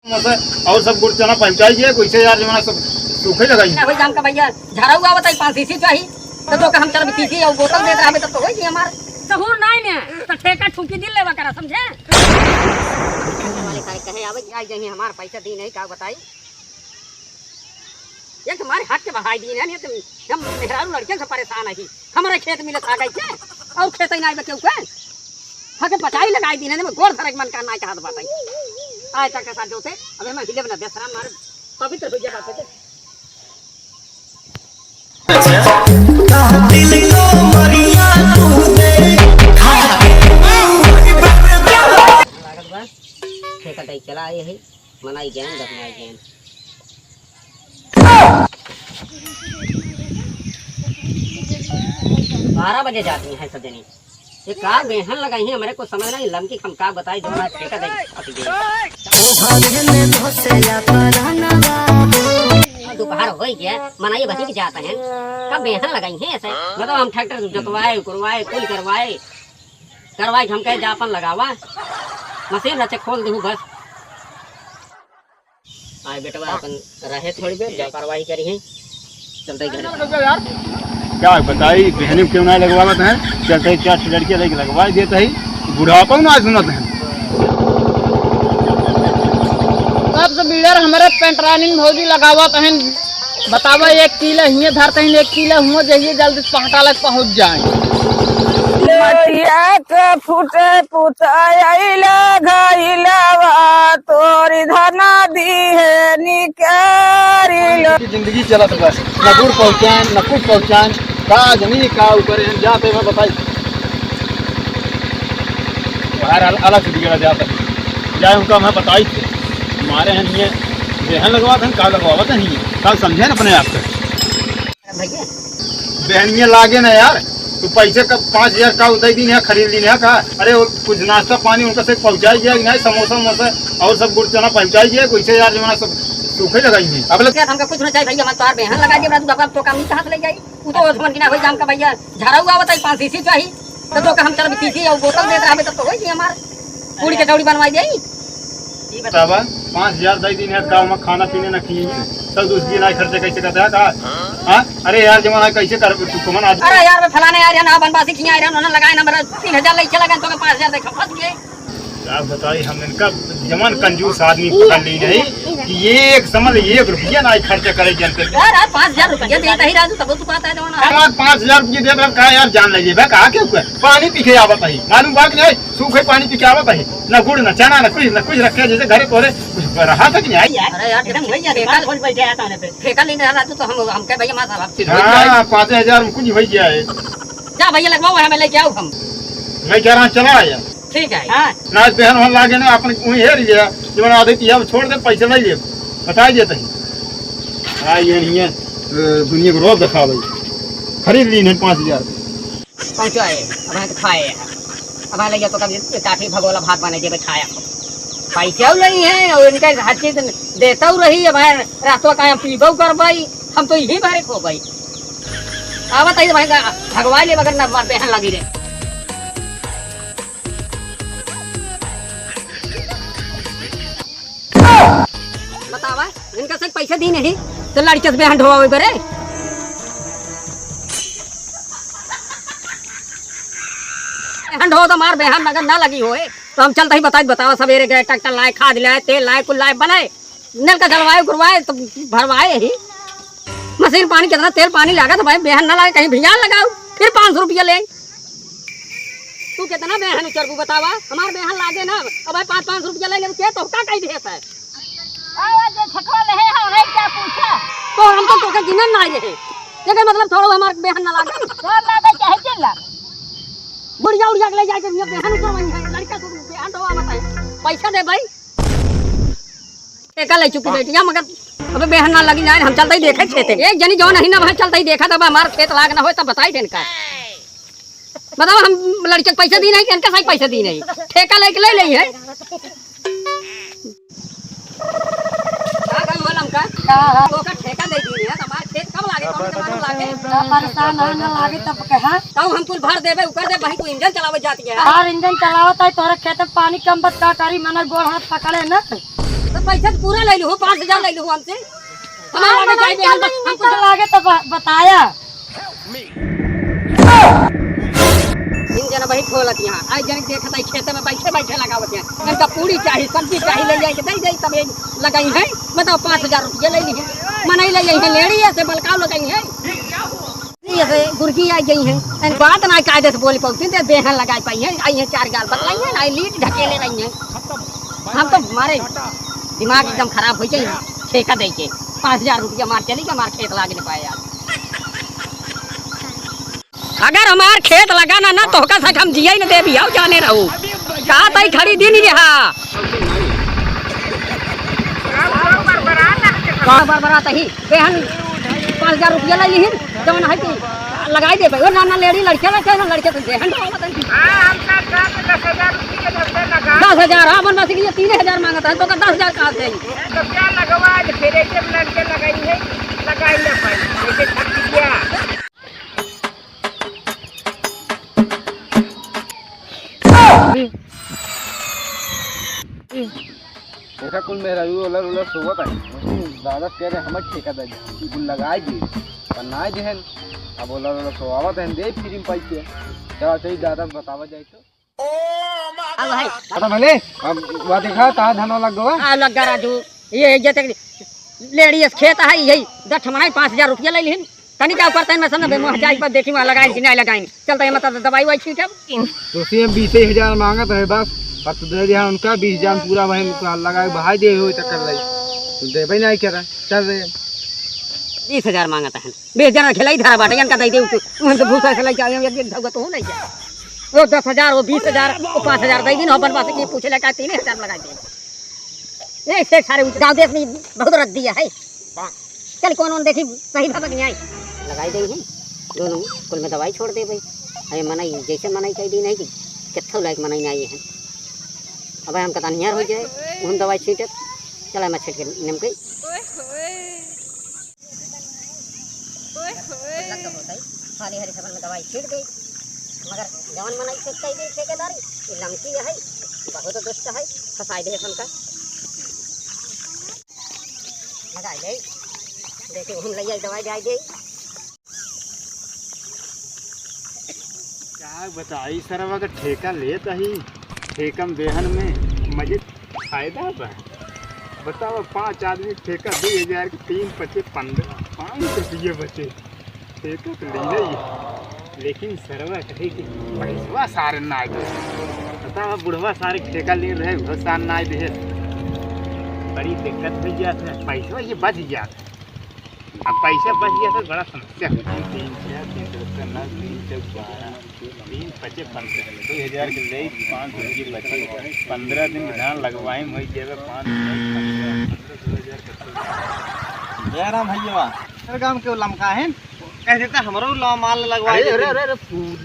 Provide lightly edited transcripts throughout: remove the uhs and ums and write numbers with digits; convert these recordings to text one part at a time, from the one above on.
और सब गुड़ चना पहुंचाइए कैसे यार जमाना सब सूखे लगाई ना जाम का भैया झाड़ा हुआ बताई 5 सीसी चाहिए तो हम चल सीसी और बोतल दे रहा तो होई हमार सहूर नहीं ने तो ठेका ठुकी दिल लेवा करा समझे वाले काय कहे आवे आई जही हमार पैसा दी नहीं का बताई ये तुम्हारे हाथ के बहाई दी नहीं तुम हम मेहरारू लड़के से परेशान है हमारे खेत में लगा गई थे और खेत ही नहीं बचे के हके पटाई लगाई दी ने गोड़ धरक मन का ना हाथ बताई आय तक के साथ जोते अबे मैं हिले बना बेसरा मार पवित्र हो जाए बात दिल को मरिया तू दे लागत बा ठेका दई चला आई है मनाई गैन दफनाई गैन 12 बजे जाती है सजनी ये का बेहन लगाई है हमारे को समझ नहीं लमकी हम का बताई जो मैं ठेका दई आती गई दोपहर हो गया मनाई बची के जाता है कब बेहन लगाई है ऐसे मतलब हम ट्रैक्टर जोतवाए करवाए कुल करवाए हम कहे जापन लगावा मशीन रचे खोल दू बस आए बेटवा अपन रहे थोड़ी देर जा कार्रवाई करी है चलते घर यार क्या बताई बहनी क्यों नहीं लगवावत है चलते क्या लड़के लेके लगवा देते है बुढ़ापा ना सुनत है सब बिल्डर हमारे पेंटरानिंग भौजी लगावत हैं बतावा 1 किलो हिये धरते हैं 1 किलो हुआ जाइए जल्दी पहाटा लग पहुंच जाए मटिया के फूटे पुताइला घइलावा तोरी धना दी है निकारिलो जिंदगी चलत बस न दूर पहुंचान न कुछ पहुंचान का जनी का ऊपर जाते मैं बताई बाहर अलग से बिगड़ जाता जाए उनका मैं बताई थे हमारे हैं ये बेहन लगवाते हैं का लगवाते हैं कल समझे ना अपने आप को बहन में लागे ना यार तो पैसे का 5000 का उतर दी नहीं खरीद ली नहीं का अरे कुछ नाश्ता पानी उनका से पहुंचाई गया नहीं समोसा वमोसा और सब गुड़ चना पहुंचाई गया कैसे यार जमाना सब सूखे लगाई है अब हमका कुछ ना चाहिए भैया हम तार बेहन लगा दे तू तो काम नहीं कहां से ले जाई तू तो ओसमन की ना होई जाम का भैया झाड़ा हुआ बताई 5 सीसी चाहिए तो हम चल सीसी और बोतल दे रहा तो होई हमार पूरी के दौड़ी बनवाई देई ये बतावा 5000 दे दिन है गांव में खाना पीने न की सब दूसरी ना खर्चे कैसे करता है का हां अरे यार जमाना कैसे कर तू कमन आज अरे यार मैं फलाने यार ना बनवासी खिया यार उन्होंने लगाए ना मेरा 3000 ले चला गया तो 5000 दे फंस गए आप बताइए हम इनका जमान कंजूस आदमी पकड़ ली नहीं कि एक समझ 1 रुपया ना खर्चा करे जनते यार 5000 रुपया देता ही राजू तब तू कहता है जमाना यार 5000 रुपया दे रहा का यार जान लीजिए बा का क्यों पानी पी के आवत है मालूम बात नहीं सूखे पानी पी के आवत है ना गुड़ ना चना ना कुछ रखे जैसे घरे तोरे कुछ रहा तक नहीं आई अरे यार एकदम भैया ठेका खोल बैठे आता ने पे ठेका लेने रहा तो हम कह भैया मां साहब हां 5000 में कुछ हो गया है जा भैया लगवाओ हमें लेके आओ हम मैं कह रहा चला आया ठीक है हां नाच बहन होने लागे ना अपन वही हेर लिया जब आदे अब छोड़ दे पैसे नहीं ले बता देते हैं हां ये नहीं है दुनिया को रोब दिखा भाई खरीद ली नहीं 5000 पहुंचाए अब हम खाए अब ले गया तो कभी काठी भगोला भात बने दे खाया पैसा नहीं है और इनका हर चीज देता रही है भाई रातों का पीबो कर भाई हम तो यही भरे खो भाई आवत है भाई भगवान ले मगर ना मार बहन लगी रे बतावा इनका से पैसा दी नहीं तो लड़के से बहन ढोवा बरे बहन ढो तो मार बहन मगर ना लगी होए तो हम चलते ही बतावा सवेरे गए ट्रैक्टर लाए खाद लाए तेल लाए कुल लाए बनाए नल का जलवाए गुरवाए तो भरवाए ही मशीन पानी कितना तेल पानी लगा तो भाई बहन ना लाए कहीं भिजा लगाओ फिर 500 रुपया ले तू कितना बहन चरबू बतावा हमार बहन लागे ना अब भाई 500 रुपया ले के तो का कही देता है तो हम तो का गिनन ना रहे ये मतलब थोड़ा हमार बहन ना लागे बुढ़िया उड़िया ले जाके बहन को वही है लड़का को बहन दवा बताए पैसा दे भाई टेका ले चुकी बेटिया मगर अबे बहन ना लगी जाए हम चलते ही देखे खेते एक जनी जो नहीं ना वहां चलते ही देखा तब हमार खेत लाग ना हो तब बताई देन का बताओ हम लड़के पैसा दी नहीं इनका सही पैसा दी नहीं ठेका लेके ले है का तो का ठेका दे दी है हमार खेत कब लागे कौन के मालूम लागे परेशान ना लागे तब कहा तो हम कुल भर देबे ऊपर दे भाई को इंजन चलावे जाती है और इंजन चलावत है तोरा खेत में पानी कम बत का करी मन गोड़ हाथ पकड़े ना तो पैसा तो पूरा ले लो 5,000 ले लो हमसे हमारा लगे चाहिए हमको लागे तो बताया इन जना वही खोलत यहाँ आज जन देखत है खेत में बैठे बैठे लगावत है इनका पूरी चाहिए सब्जी चाहिए ले जाए दे दे तब लगाई है बताओ 5,000 रुपये ले ली है मनाई ले जाई है लेड़ी है से बलकाव लगाई है ये से गुरकी आई गई है इन बात ना कायदे से बोली पहुंचती दे बेहन लगाई पाई है आई है 4 गाल बतलाई है ना लीट ढकेले रही है हम तो हमारे दिमाग एकदम खराब हो जाए ठेका दे के 5,000 रुपया मार चली के हमारे खेत लाग नहीं पाए यार अगर हमार खेत लगाना ना तो का हम जिया ही न दे भी आओ जाने रहू का तई खड़ी दिन रहा बरबराता ही बेहन 5,000 रुपया ले ली जवन है कि लगाई दे भाई ना लेडी लड़के ना चाहिए लड़के तो बेहन 10,000 हाँ मन बस 3,000 मांगता है तो 10,000 कहाँ से तो क्या लगवा फिर ऐसे लड़के लगाई है लगाई ना पाई ऐसे छट गया ऐसा कुल मेरा उलर उलर सोवत है दादा कह रहे हम ठेका दे कुल लगाए दी पर ना जहन अब उलर उलर सोवावत है दे फिर पैसे क्या चाहिए दादा बतावा जाए तो अब है पता भले अब वा देखा ता धनो लग गवा आ लगा राजू ये जते लेडी खेत है यही 5,000 रुपया ले लीन तनी क्या करते हैं मैं समझ बे मोहजाई पर देखी वहां लगाई कि नहीं लगाई चलता है मतलब दवाई वाई छीटब तो सेम 20,000 मांगत है बस पर तो दे दिया उनका 20,000 पूरा वही लगाए बहाई दे हो चक्कर लई तो देबे नहीं कर चल रे 20,000 मांगता है 20,000 खिलाई धरा बाटे इनका दे दे उन तो भूसा से लई जाए एक दिन धगत हो नहीं जा वो 10,000 वो 20,000 वो 5,000 दे दिन अपन पास की पूछे लगा 3,000 लगा दे ये से सारे गांव देश में बहुत रख दिया है चल कौन देखी सही भाग नहीं आई लगाई दे हैं दोनों कुल में दवाई छोड़ दे भाई अरे मनाई जैसे मनाई कह दी नहीं कि कितना लायक मनाई नहीं आई है अब हम कता नियर हो जाए उन दवाई छीटत चला मैं छीट के निम गई खाली हरी सबन में दवाई छीट गई मगर जवन मनाई से कह दी ठेकेदारी ये लमकी है बहुत दुष्ट है फसाई दे उनका लगाई दे देखे हम ले आई दवाई दे दे क्या बताई सर अगर ठेका लेता ही ठेकम बेहन में मजे फायदा बा बताओ 5 आदमी ठेका 2,000 के 3 पचे 15 5 रुपये बचे ठेका तो ले ही लेकिन सरवा कहे कि पैसवा सारे ना आए बताओ बुढ़वा सारे ठेका ले रहे वो सार ना आए दे बड़ी दिक्कत हो जाती है पैसा ये बच जाता अब पैसा बच गया तो बड़ा समस्या होती है 3 4 3 9 3 12 3 पचे 15 2,000 के ले 5 रुपये बचे 15 दिन धान लगवाए वही जेब 5 जय राम भैया तेरे गांव के लमका है कह देता हमरो माल लगवाए अरे अरे अरे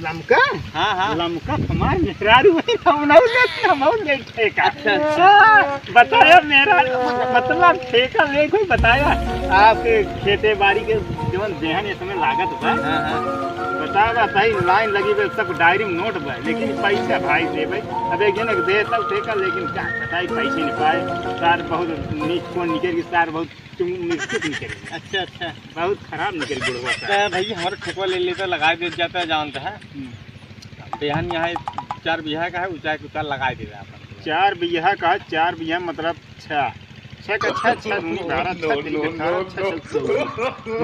लमका हां हां लमका हमार मेहरारू है हम ले ठेका अच्छा बताया मेरा मतलब ठेका ले कोई बताया आपके खेते बाड़ी के जीवन बेहन ये समय लागत बा बतावा भाई लाइन लगी बे सब डायरी में नोट बा लेकिन पैसा भाई दे भाई अब एक जन दे तब ठेका लेकिन क्या बताई पैसे नहीं पाए सार बहुत नीच को निकल की सार बहुत तुम निश्चित निकल अच्छा अच्छा बहुत खराब निकल गुड़वा भैया हमारे ठेका ले लेते लगा दे जाता है जानते हैं बेहन यहाँ 4 बीघा का है ऊंचाई कुचा लगा दे रहा है 4 बीघा का 4 बीघा मतलब 6 का 6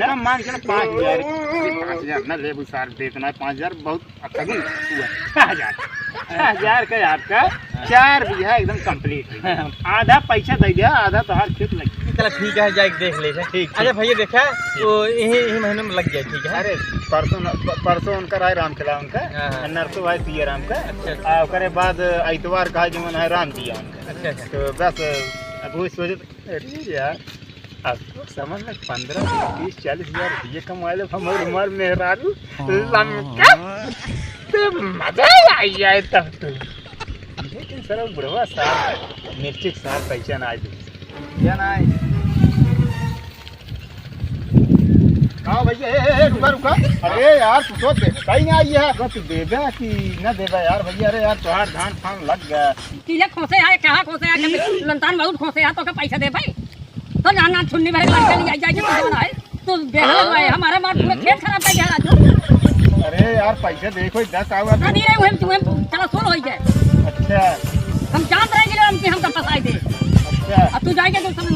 ना मान के 5,000 ना ले सार देतना 5,000 बहुत अच्छा हुआ 6,000 का आपका 4 बीघा एकदम कंप्लीट आधा पैसा दे दिया आधा तो हर खेत लग चलो ठीक है जाके देख ले ठीक अच्छा भैया देखा तो यही महीने में लग गया ठीक है अरे परसों उनका राय राम खिला उनका नरसों भाई सिया राम का उसके बाद इतवार का जो है राम दिया उनका अच्छा तो बस अब वो सोचे अरे यार अब समझ में 15 20 40,000 रुपये कमा ले हमारे मेहरारू लमका तो मजा आई जाए तब तो लेकिन सर बुढ़वा साहब निश्चित साहब पैसा ना आए क्या ना आए हाँ भैया रुका रुका अरे यार तू तो देखता ही नहीं आई है तू देगा कि न देगा यार भैया अरे यार तुम्हार धान फान लग गया किले खोसे है कहाँ खोसे है लंतान बहुत खोसे आ तो का पैसा दे भाई तो ना छुन्नी भरे लड़के ले जाए के तो बनाए तो बेहाल है हमारे मार पूरे खेत खराब कर दिया राजू। अरे यार पैसे देखो 10 आवा नहीं रे वो तुम्हें चला सोल हो जाए। अच्छा हम जान रहे कि हम कि हम का फसाए थे। अच्छा अब तू जाएगा तो सब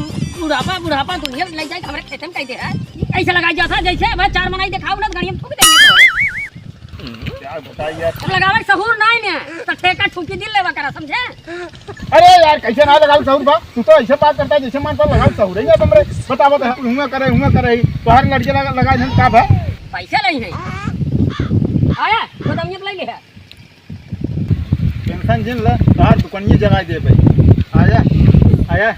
बुढ़ापा दुनिया ले जाए हमारे खेत में कहते हैं ऐसे लगाई जाता जैसे भाई 4 मनाई दिखाओ ना गाड़ी में ठोक देंगे क्या बताइए यार। तो लगावे सहूर नहीं ने तो ठेका ठुकी दिल लेवा करा समझे। अरे यार कैसे ना लगाओ सहूर बा तू तो ऐसे बात करता है जैसे मान तो लगाओ सहूर ही है तुमरे बताओ तो हुआ करे तो हर लड़के लगा जन का है पैसे नहीं है आया तो दम ये ले ले टेंशन जिन ला तार दुकानिए जगह दे भाई आया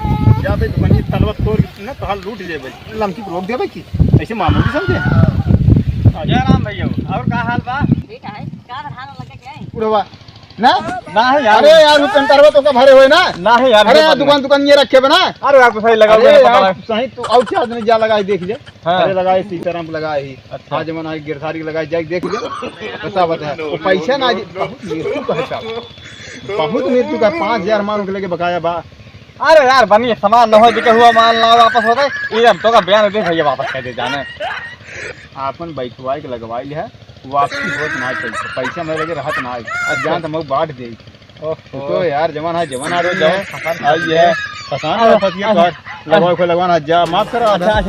जा भाई दुकानिए तलवत तोड़ ना तो हाल लूट ले भाई लमकी रोक दे भाई की ऐसे मामूली समझे। जय राम भैया और का हाल बा? ठीक है का धान लगे क्या है उड़वा ना है यार। अरे यार वो पेंटरवा तो का भरे हुए ना है यार। अरे यार दुकान ये रखे बना। अरे यार तो सही लगा अरे यार सही तो और क्या आदमी जा लगाई देख ले। हाँ। अरे लगाए सीताराम लगाए ही अच्छा। आज जमाना गिरधारी लगाई जाए देख ले बता वो पैसा ना बहुत मृत्यु का हिसाब बहुत मृत्यु का 5000 मान के लेके बकाया बा। अरे यार बनिए सामान न हो दिखे हुआ माल ना वापस होता है ये तो का बयान दे भैया वापस कह दे जाने आपन बैठवाई के लगवाई है वापसी होत ना चाहिए पैसा मेरे लगे रहत ना आज जान तो मैं बांट दे तो यार जमाना रो जाए आज ये फसान फसिया घर लगवाओ को लगवाना जा माफ करो। अच्छा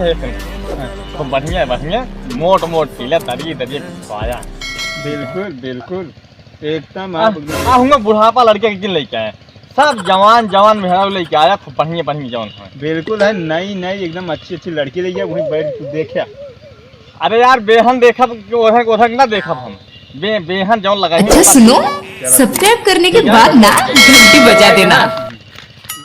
तो बढ़िया मोट पीला दरिए पाया बिल्कुल एकदम हूँ बुढ़ापा लड़के के दिन लेके आए सब जवान मेहरा लेके आया खूब बढ़िया जवान है बिल्कुल है नई एकदम अच्छी लड़की ले गया वहीं बैठ देखा। अरे यार बेहन देखब ओधक ना देखब हम बेहन जौन लगाई। अच्छा सुनो सब्सक्राइब करने के बाद ना घंटी बजा देना।